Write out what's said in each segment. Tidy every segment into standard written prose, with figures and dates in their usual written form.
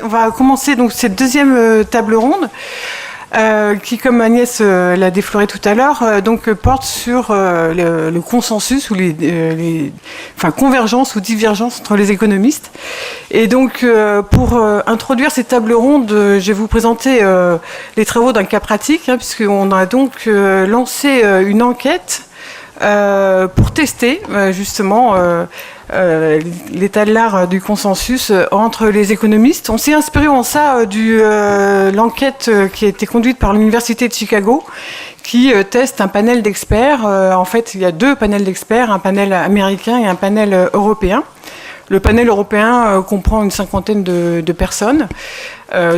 On va commencer donc cette deuxième table ronde qui, comme Agnès l'a défloré tout à l'heure, donc porte sur le consensus ou enfin convergence ou divergence entre les économistes. Et donc pour introduire cette table ronde, je vais vous présenter les travaux d'un cas pratique, puisqu'on a donc lancé une enquête pour tester justement l'état de l'art du consensus entre les économistes. On s'est inspiré en ça de l'enquête qui a été conduite par l'Université de Chicago, qui teste un panel d'experts. En fait, il y a deux panels d'experts, un panel américain et un panel européen. Le panel européen comprend une cinquantaine de personnes,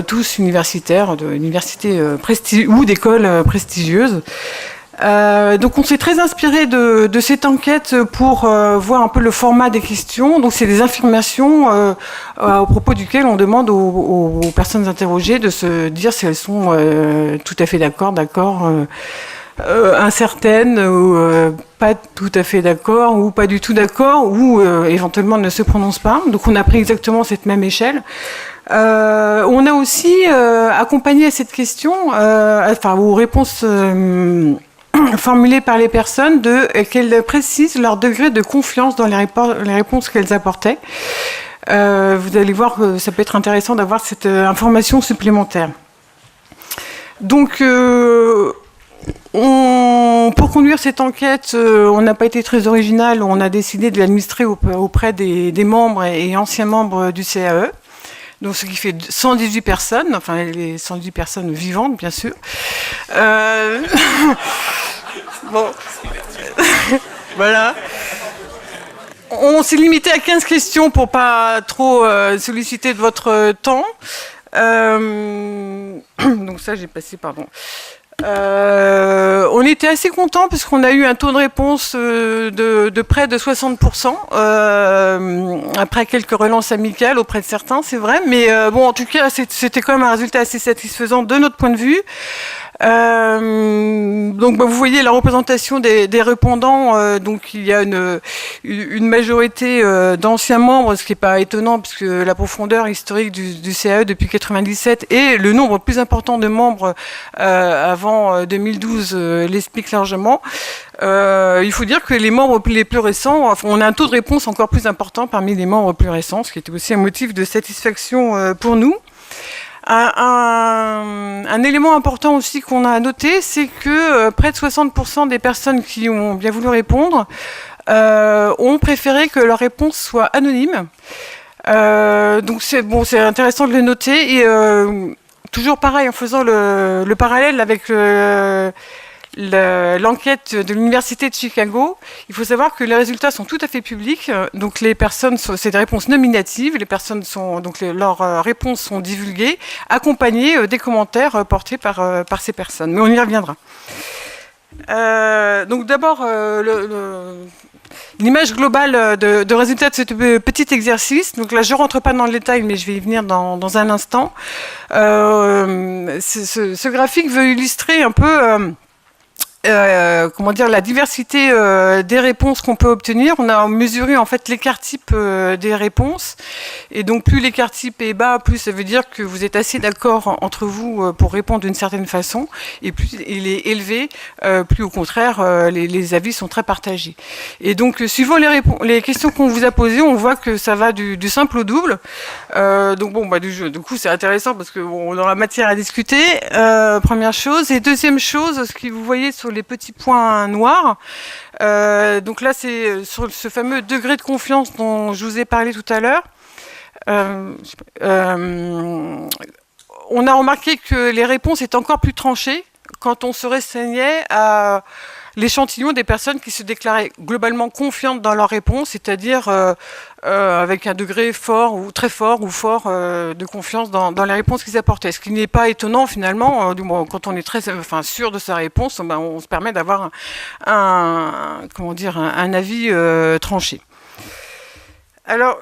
tous universitaires, d'universités ou d'écoles prestigieuses. Donc on s'est très inspiré de cette enquête pour voir un peu le format des questions. Donc c'est des affirmations au propos duquel on demande aux personnes interrogées de se dire si elles sont tout à fait d'accord, incertaines, ou pas tout à fait d'accord, ou pas du tout d'accord, ou éventuellement ne se prononcent pas. Donc on a pris exactement cette même échelle. On a aussi accompagné à cette question, aux réponses formulées par les personnes, qu'elles précisent leur degré de confiance dans les réponses qu'elles apportaient. Vous allez voir que ça peut être intéressant d'avoir cette information supplémentaire. Donc, pour conduire cette enquête, on n'a pas été très original. On a décidé de l'administrer auprès des membres et anciens membres du CAE. Donc, ce qui fait 118 personnes, enfin les 118 personnes vivantes, bien sûr. Bon, voilà. On s'est limité à 15 questions pour pas trop solliciter de votre temps. Donc ça, j'ai passé, pardon. On était assez contents parce qu'on a eu un taux de réponse de près de 60%, après quelques relances amicales auprès de certains, c'est vrai, mais bon, en tout cas, c'était quand même un résultat assez satisfaisant de notre point de vue. Donc vous voyez la représentation des répondants, donc il y a une majorité d'anciens membres, ce qui n'est pas étonnant puisque la profondeur historique du CAE depuis 1997 et le nombre plus important de membres avant 2012 l'explique largement. Il faut dire que les membres les plus récents, on a un taux de réponse encore plus important parmi les membres plus récents, ce qui était aussi un motif de satisfaction pour nous. Un élément important aussi qu'on a noté, c'est que près de 60% des personnes qui ont bien voulu répondre ont préféré que leur réponse soit anonyme. Donc c'est intéressant de le noter. Et toujours pareil, en faisant le parallèle avec l'enquête de l'Université de Chicago, il faut savoir que les résultats sont tout à fait publics. Donc les personnes, c'est des réponses nominatives. Les personnes leurs réponses sont divulguées, accompagnées des commentaires portés par ces personnes. Mais on y reviendra. Donc d'abord, l'image globale de résultats de ce petit exercice. Donc là, je ne rentre pas dans le détail, mais je vais y venir dans un instant. Ce graphique veut illustrer un peu la diversité des réponses qu'on peut obtenir. On a mesuré en fait l'écart type des réponses, et donc plus l'écart type est bas, plus ça veut dire que vous êtes assez d'accord entre vous pour répondre d'une certaine façon, et plus il est élevé, plus au contraire les avis sont très partagés. Et donc suivant les questions qu'on vous a posées, on voit que ça va du simple au double. Donc bon, du coup c'est intéressant parce que on aura matière à discuter. Première chose, et deuxième chose, ce que vous voyez sur les petits points noirs. Donc là, c'est sur ce fameux degré de confiance dont je vous ai parlé tout à l'heure. On a remarqué que les réponses étaient encore plus tranchées quand on se restreignait à l'échantillon des personnes qui se déclaraient globalement confiantes dans leurs réponses, c'est-à-dire avec un degré fort ou de confiance dans les réponses qu'ils apportaient. Ce qui n'est pas étonnant finalement, quand on est très sûr de sa réponse, on se permet d'avoir un avis tranché. Alors,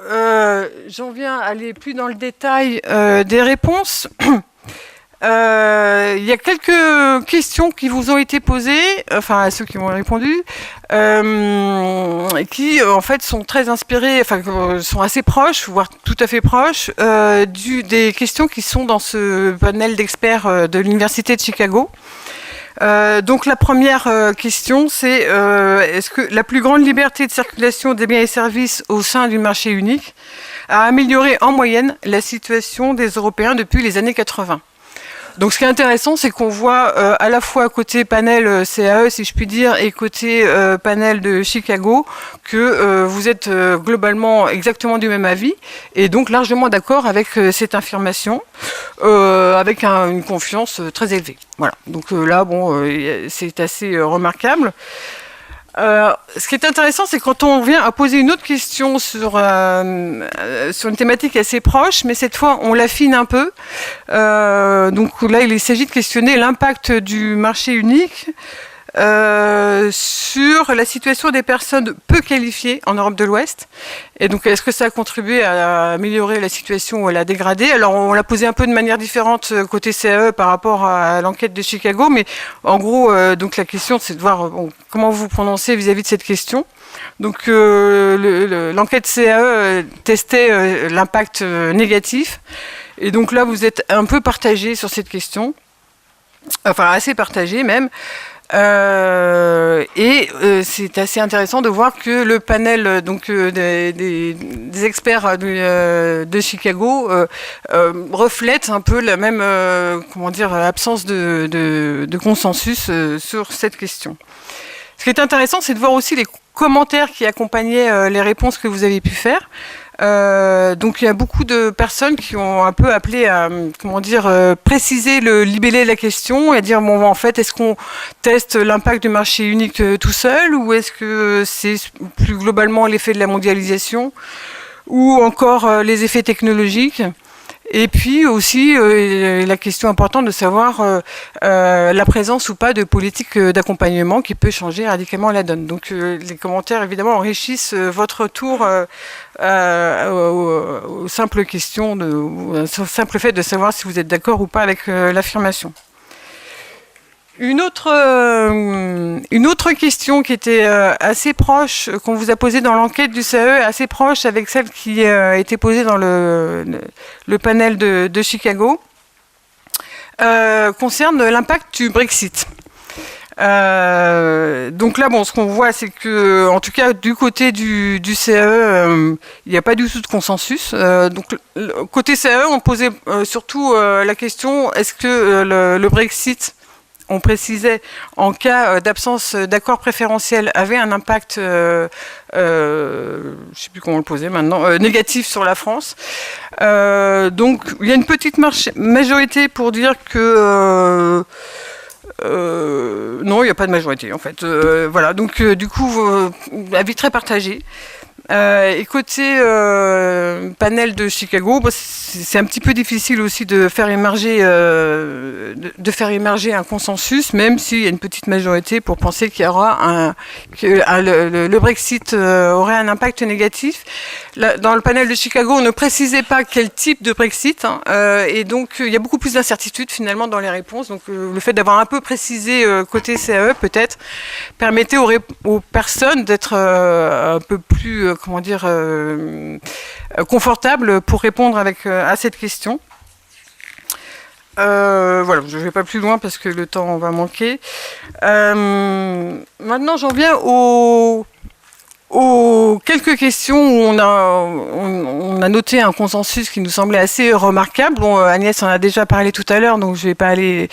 j'en viens à aller plus dans le détail des réponses. Il y a quelques questions qui vous ont été posées, enfin à ceux qui m'ont répondu, qui en fait sont très inspirées, enfin sont assez proches, voire tout à fait proches, des questions qui sont dans ce panel d'experts de l'Université de Chicago. Donc la première question, c'est est-ce que la plus grande liberté de circulation des biens et services au sein du marché unique a amélioré en moyenne la situation des Européens depuis les années 80 ? Donc ce qui est intéressant, c'est qu'on voit à la fois côté panel CAE, si je puis dire, et côté panel de Chicago, que vous êtes globalement exactement du même avis, et donc largement d'accord avec cette affirmation, avec une confiance très élevée. Voilà. Donc là, bon, c'est assez remarquable. Ce qui est intéressant, c'est quand on vient à poser une autre question sur une thématique assez proche, mais cette fois on l'affine un peu. Donc là, il s'agit de questionner l'impact du marché unique sur la situation des personnes peu qualifiées en Europe de l'Ouest. Et donc, est-ce que ça a contribué à améliorer la situation ou à la dégrader ? Alors, on l'a posé un peu de manière différente côté CAE par rapport à l'enquête de Chicago, mais en gros, donc la question, c'est de voir comment vous vous prononcez vis-à-vis de cette question. Donc, l'enquête CAE testait l'impact négatif. Et donc là, vous êtes un peu partagé sur cette question. Enfin, assez partagé même. C'est assez intéressant de voir que le panel donc des experts de Chicago reflète un peu la même absence de consensus sur cette question. Ce qui est intéressant, c'est de voir aussi les commentaires qui accompagnaient les réponses que vous avez pu faire. Donc il y a beaucoup de personnes qui ont un peu appelé à préciser le libellé de la question et à dire bon en fait est-ce qu'on teste l'impact du marché unique tout seul ou est-ce que c'est plus globalement l'effet de la mondialisation ou encore les effets technologiques. Et puis aussi la question importante de savoir la présence ou pas de politique d'accompagnement qui peut changer radicalement la donne. Donc les commentaires évidemment enrichissent votre retour aux simples questions, au simple fait de savoir si vous êtes d'accord ou pas avec l'affirmation. Une autre question qui était assez proche, qu'on vous a posée dans l'enquête du CAE, assez proche avec celle qui a été posée dans le panel de Chicago, concerne l'impact du Brexit. Donc là, bon, ce qu'on voit, c'est que, en tout cas, du côté du CAE, il n'y a pas du tout de consensus. Donc, côté CAE, on posait surtout la question est-ce que le Brexit, on précisait, en cas d'absence d'accord préférentiel, avait un impact, je ne sais plus comment le poser maintenant, négatif sur la France. Donc, il y a une petite majorité pour dire que non, il n'y a pas de majorité, en fait. Voilà, donc du coup, avis très partagé. Et côté panel de Chicago, c'est un petit peu difficile aussi de faire émerger un consensus, même s'il y a une petite majorité pour penser qu'il y aura le Brexit aurait un impact négatif. Là, dans le panel de Chicago, on ne précisait pas quel type de Brexit, et donc il y a beaucoup plus d'incertitudes finalement dans les réponses. Donc le fait d'avoir un peu précisé côté CAE peut-être permettait aux personnes d'être un peu plus confortable pour répondre à cette question. Voilà, je ne vais pas plus loin parce que le temps va manquer. Maintenant, j'en viens aux quelques questions où on a noté un consensus qui nous semblait assez remarquable. Bon, Agnès en a déjà parlé tout à l'heure, donc je ne vais pas aller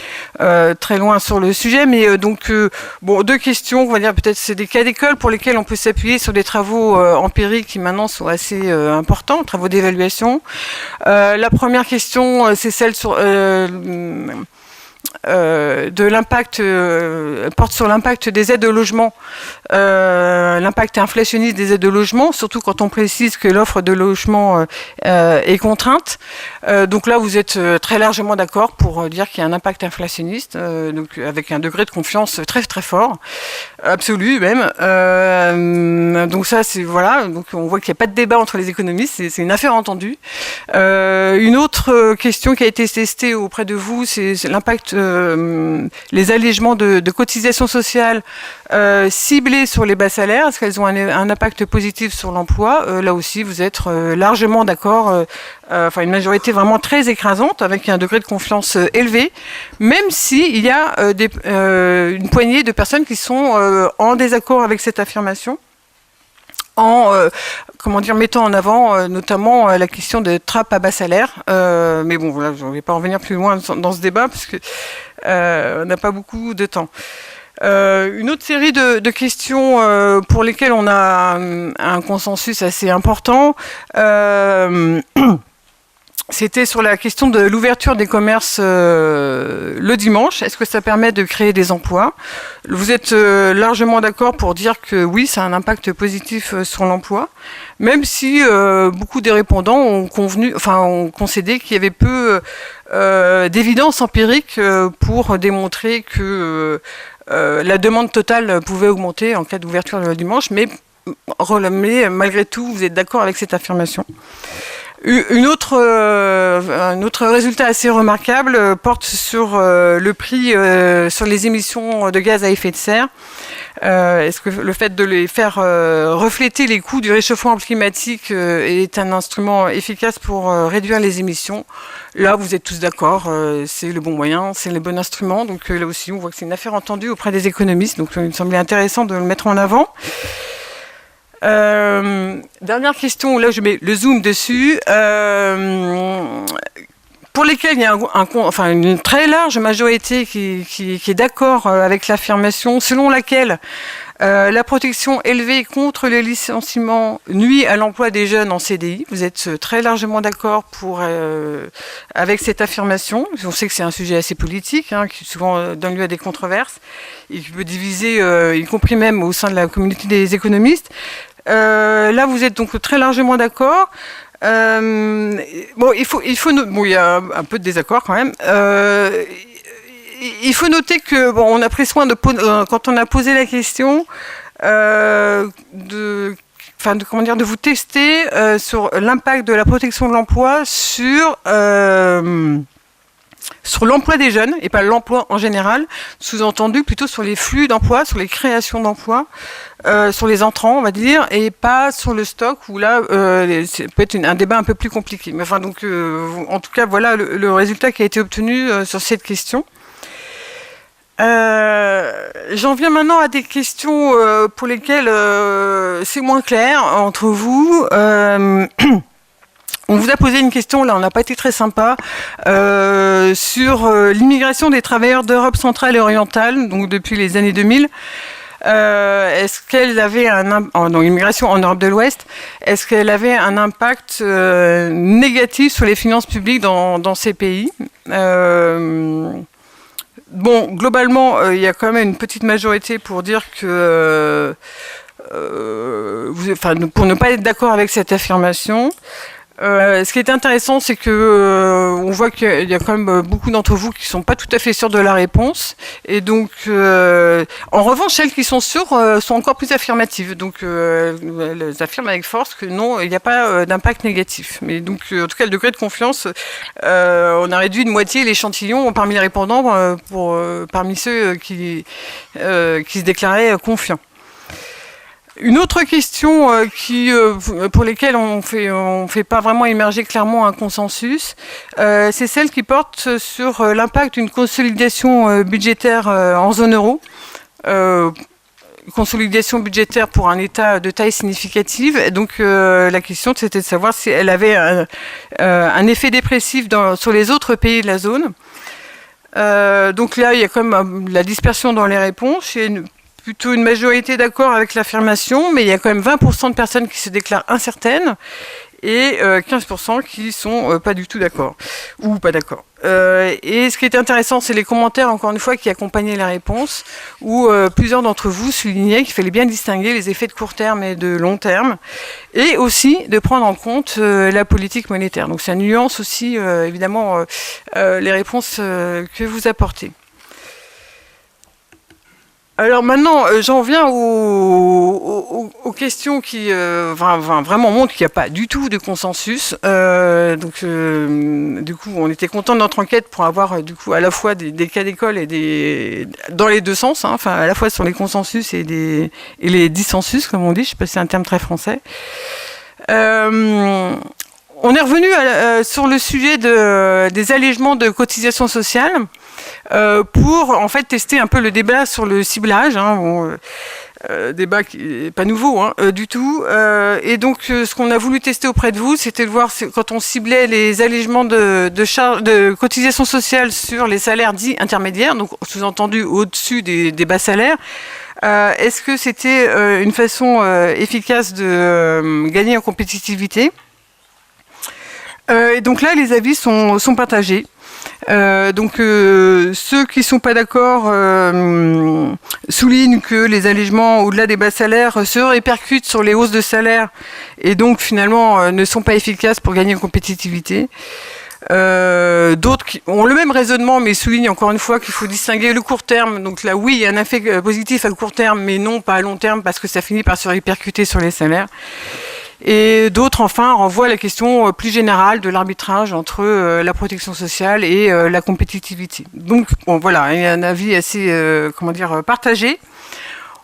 très loin sur le sujet, mais deux questions, on va dire peut-être c'est des cas d'école pour lesquels on peut s'appuyer sur des travaux empiriques qui maintenant sont assez importants, travaux d'évaluation. La première question, c'est celle sur de l'impact, porte sur l'impact des aides au logement, l'impact inflationniste des aides au logement, surtout quand on précise que l'offre de logement est contrainte. Donc là, vous êtes très largement d'accord pour dire qu'il y a un impact inflationniste, donc avec un degré de confiance très très fort, absolu même. Donc ça, c'est voilà. Donc on voit qu'il n'y a pas de débat entre les économistes, c'est une affaire entendue. Une autre question qui a été testée auprès de vous, c'est l'impact, les allégements de cotisations sociales ciblées sur les bas salaires. Est-ce qu'elles ont un impact positif sur l'emploi? Là aussi, vous êtes largement d'accord. Enfin, une majorité vraiment très écrasante, avec un degré de confiance élevé, même s'il y a une poignée de personnes qui sont en désaccord avec cette affirmation, en mettant en avant notamment la question des trappes à bas salaire. Mais bon, voilà, je ne vais pas revenir plus loin dans ce débat, parce que on n'a pas beaucoup de temps. Une autre série de questions pour lesquelles on a un consensus assez important, c'était sur la question de l'ouverture des commerces le dimanche. Est-ce que ça permet de créer des emplois? Vous êtes largement d'accord pour dire que oui, ça a un impact positif sur l'emploi, même si beaucoup des répondants ont concédé qu'il y avait peu d'évidence empirique pour démontrer que la demande totale pouvait augmenter en cas d'ouverture le dimanche, mais malgré tout, vous êtes d'accord avec cette affirmation. Un autre résultat assez remarquable porte sur le prix sur les émissions de gaz à effet de serre. Est-ce que le fait de les faire refléter les coûts du réchauffement climatique est un instrument efficace pour réduire les émissions? Là, vous êtes tous d'accord, c'est le bon moyen, c'est le bon instrument. Donc là aussi, on voit que c'est une affaire entendue auprès des économistes. Donc il me semblait intéressant de le mettre en avant. Dernière question, là je mets le zoom dessus, pour lesquels il y a une très large majorité qui est d'accord avec l'affirmation selon laquelle la protection élevée contre le licenciement nuit à l'emploi des jeunes en CDI. Vous êtes très largement d'accord avec cette affirmation. On sait que c'est un sujet assez politique, qui souvent donne lieu à des controverses, et qui peut diviser, y compris même au sein de la communauté des économistes. Là, vous êtes donc très largement d'accord. Il y a un peu de désaccord quand même. Il faut noter que on a pris soin quand on a posé la question de vous tester sur l'impact de la protection de l'emploi sur l'emploi des jeunes, et pas l'emploi en général, sous-entendu plutôt sur les flux d'emploi, sur les créations d'emplois, sur les entrants, on va dire, et pas sur le stock, où là, c'est peut-être un débat un peu plus compliqué. Mais en tout cas, voilà le résultat qui a été obtenu sur cette question. J'en viens maintenant à des questions pour lesquelles c'est moins clair entre vous. On vous a posé une question, là on n'a pas été très sympa, sur l'immigration des travailleurs d'Europe centrale et orientale, donc depuis les années 2000. Est-ce qu'elle avait l'immigration en Europe de l'Ouest, est-ce qu'elle avait un impact négatif sur les finances publiques dans ces pays? Globalement, il y a quand même une petite majorité pour dire que... pour ne pas être d'accord avec cette affirmation. Ce qui est intéressant, c'est que on voit qu'il y a quand même beaucoup d'entre vous qui sont pas tout à fait sûrs de la réponse, et donc en revanche, celles qui sont sûres sont encore plus affirmatives. Donc elles affirment avec force que non, il n'y a pas d'impact négatif. Mais donc en tout cas, le degré de confiance, on a réduit de moitié l'échantillon parmi les répondants parmi ceux qui se déclaraient confiants. Une autre question pour lesquelles on fait pas vraiment émerger clairement un consensus, c'est celle qui porte sur l'impact d'une consolidation budgétaire en zone euro. Consolidation budgétaire pour un État de taille significative. Et donc la question, c'était de savoir si elle avait un effet dépressif sur les autres pays de la zone. Donc là, il y a quand même la dispersion dans les réponses. Il y a plutôt une majorité d'accord avec l'affirmation, mais il y a quand même 20% de personnes qui se déclarent incertaines et 15% qui sont pas du tout d'accord, ou pas d'accord. Et ce qui était intéressant, c'est les commentaires, encore une fois, qui accompagnaient la réponse, où plusieurs d'entre vous soulignaient qu'il fallait bien distinguer les effets de court terme et de long terme, et aussi de prendre en compte la politique monétaire. Donc ça nuance aussi, évidemment, les réponses que vous apportez. Alors maintenant, j'en viens aux questions qui vraiment montrent qu'il n'y a pas du tout de consensus. Du coup, on était content de notre enquête pour avoir du coup à la fois des cas d'école et dans les deux sens, hein, enfin à la fois sur les consensus et les dissensus, comme on dit. Je sais pas si c'est un terme très français. On est revenu sur le sujet des allégements de cotisations sociales. Pour en fait tester un peu le débat sur le ciblage, hein, débat qui n'est pas nouveau du tout. Et donc ce qu'on a voulu tester auprès de vous, c'était de voir quand on ciblait les allégements de cotisations sociales sur les salaires dits intermédiaires, donc sous-entendu au-dessus des bas salaires. Est-ce que c'était une façon efficace de gagner en compétitivité ? Et donc là, les avis sont partagés. Ceux qui ne sont pas d'accord soulignent que les allégements au-delà des bas salaires se répercutent sur les hausses de salaire et donc finalement ne sont pas efficaces pour gagner en compétitivité. D'autres qui ont le même raisonnement mais soulignent encore une fois qu'il faut distinguer le court terme. Donc là oui, il y a un effet positif à court terme mais non pas à long terme parce que ça finit par se répercuter sur les salaires. Et d'autres, enfin, renvoient à la question plus générale de l'arbitrage entre la protection sociale et la compétitivité. Donc, bon, voilà, il y a un avis assez, partagé.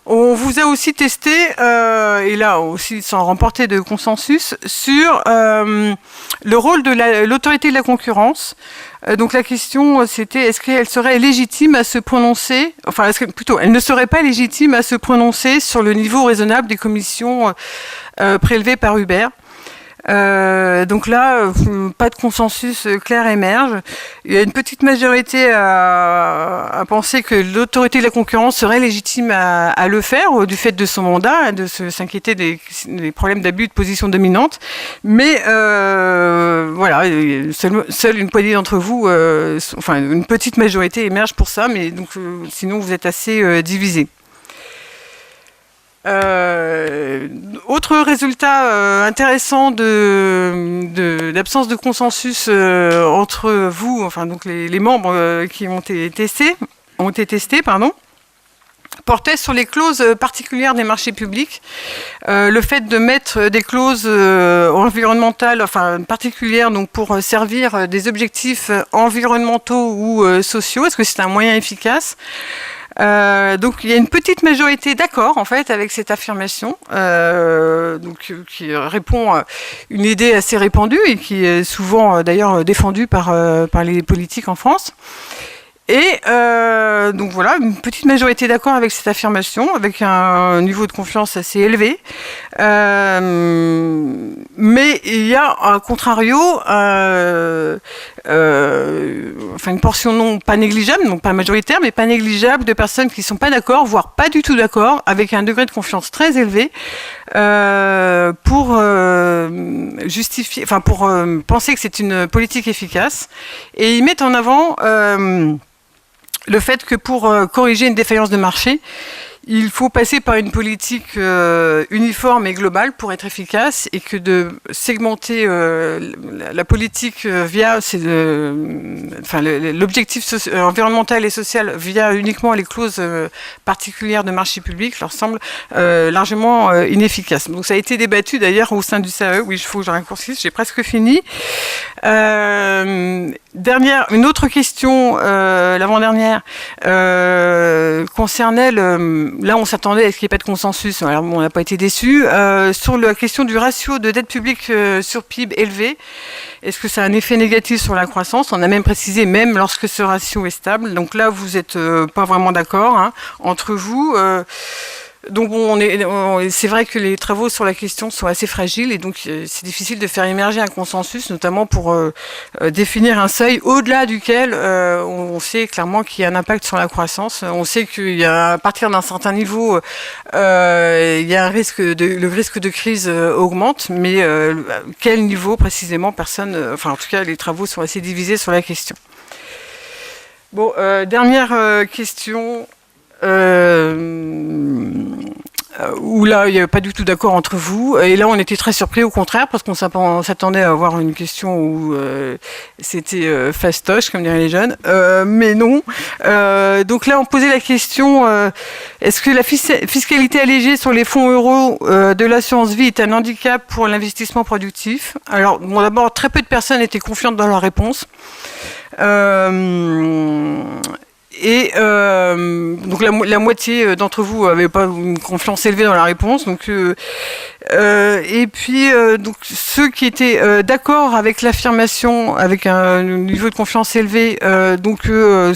On vous a aussi testé, et là aussi sans remporter de consensus, sur le rôle de l'autorité de la concurrence. Donc la question c'était, est-ce qu'elle serait légitime à se prononcer, enfin plutôt, elle ne serait pas légitime à se prononcer sur le niveau raisonnable des commissions prélevées par Uber. Donc là, pas de consensus clair émerge. Il y a une petite majorité à penser que l'autorité de la concurrence serait légitime à le faire du fait de son mandat, de s'inquiéter des problèmes d'abus de position dominante. Mais voilà, seule une poignée d'entre vous, une petite majorité émerge pour ça, mais donc sinon vous êtes assez divisés. Autre résultat intéressant d'absence de consensus entre vous, enfin donc les membres qui ont été testés, portait sur les clauses particulières des marchés publics. Le fait de mettre des clauses environnementales, enfin particulières, donc pour servir des objectifs environnementaux ou sociaux, est-ce que c'est un moyen efficace ? Donc il y a une petite majorité d'accord en fait avec cette affirmation, qui répond à une idée assez répandue et qui est souvent d'ailleurs défendue par les politiques en France. Et donc voilà, une petite majorité d'accord avec cette affirmation, avec un niveau de confiance assez élevé. Mais il y a, à contrario, une portion non pas négligeable, donc pas majoritaire, mais pas négligeable de personnes qui ne sont pas d'accord, voire pas du tout d'accord, avec un degré de confiance très élevé, pour justifier, pour penser que c'est une politique efficace. Et ils mettent en avant le fait que pour corriger une défaillance de marché, il faut passer par une politique uniforme et globale pour être efficace et que de segmenter la politique via l'objectif environnemental et social via uniquement les clauses particulières de marché public leur semble largement inefficace. Donc ça a été débattu d'ailleurs au sein du CAE. Oui, il faut que je raccourcisse, j'ai presque fini. Une autre question, l'avant-dernière, concernait là on s'attendait à ce qu'il n'y ait pas de consensus, alors on n'a pas été déçus, sur la question du ratio de dette publique sur PIB élevé. Est-ce que ça a un effet négatif sur la croissance ? On a même précisé, même lorsque ce ratio est stable. Donc là, vous n'êtes pas vraiment d'accord entre vous. Donc c'est vrai que les travaux sur la question sont assez fragiles et donc c'est difficile de faire émerger un consensus, notamment pour définir un seuil au-delà duquel on sait clairement qu'il y a un impact sur la croissance. On sait qu'il y a, à partir d'un certain niveau, il y a le risque de crise augmente, mais quel niveau précisément, personne, enfin en tout cas les travaux sont assez divisés sur la question. Bon, dernière question. Où là, il n'y avait pas du tout d'accord entre vous. Et là, on était très surpris, au contraire, parce qu'on s'attendait à avoir une question où c'était fastoche, comme diraient les jeunes. Mais non. Donc là, on posait la question, est-ce que la fiscalité allégée sur les fonds euros de l'assurance vie est un handicap pour l'investissement productif? Alors, bon, d'abord, très peu de personnes étaient confiantes dans leur réponse. Donc la moitié d'entre vous n'avaient pas une confiance élevée dans la réponse. Donc, et puis donc ceux qui étaient d'accord avec l'affirmation, avec un niveau de confiance élevé,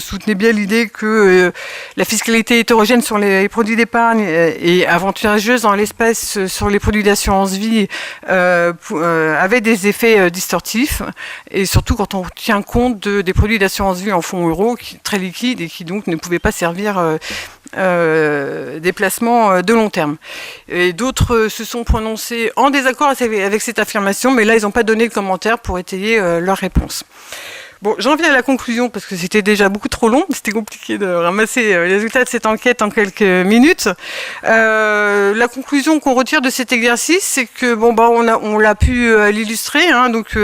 soutenaient bien l'idée que la fiscalité hétérogène sur les produits d'épargne et avantageuse en l'espèce sur les produits d'assurance vie avait des effets distortifs, et surtout quand on tient compte des produits d'assurance vie en fonds euros très liquides et qui donc ne pouvaient pas servir des placements de long terme. Et d'autres se sont prononcés en désaccord avec cette affirmation, mais là ils n'ont pas donné de commentaire pour étayer leur réponse. Bon, j'en viens à la conclusion parce que c'était déjà beaucoup trop long. C'était compliqué de ramasser les résultats de cette enquête en quelques minutes. La conclusion qu'on retire de cet exercice, c'est que on l'a pu l'illustrer. Donc,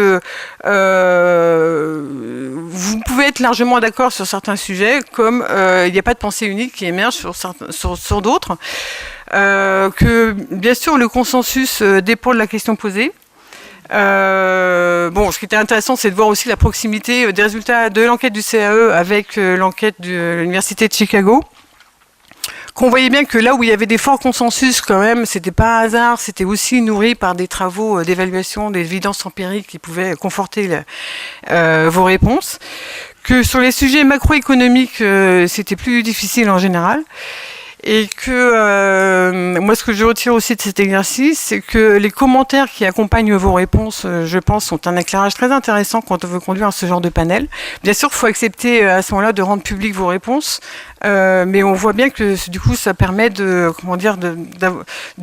vous pouvez être largement d'accord sur certains sujets, comme il n'y a pas de pensée unique qui émerge sur d'autres. Que bien sûr, le consensus dépend de la question posée. Ce qui était intéressant, c'est de voir aussi la proximité des résultats de l'enquête du CAE avec l'enquête de l'Université de Chicago. Qu'on voyait bien que là où il y avait des forts consensus, quand même, c'était pas un hasard, c'était aussi nourri par des travaux d'évaluation, des évidences empiriques qui pouvaient conforter vos réponses. Que sur les sujets macroéconomiques, c'était plus difficile en général. Et que moi, ce que je retire aussi de cet exercice, c'est que les commentaires qui accompagnent vos réponses, je pense, sont un éclairage très intéressant quand on veut conduire ce genre de panel. Bien sûr, il faut accepter à ce moment-là de rendre publiques vos réponses, mais on voit bien que du coup, ça permet de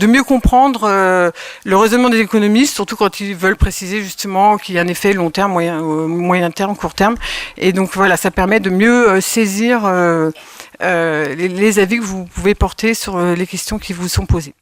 mieux comprendre le raisonnement des économistes, surtout quand ils veulent préciser justement qu'il y a un effet long terme, moyen terme, court terme. Et donc voilà, ça permet de mieux saisir les avis que vous pouvez porter sur les questions qui vous sont posées.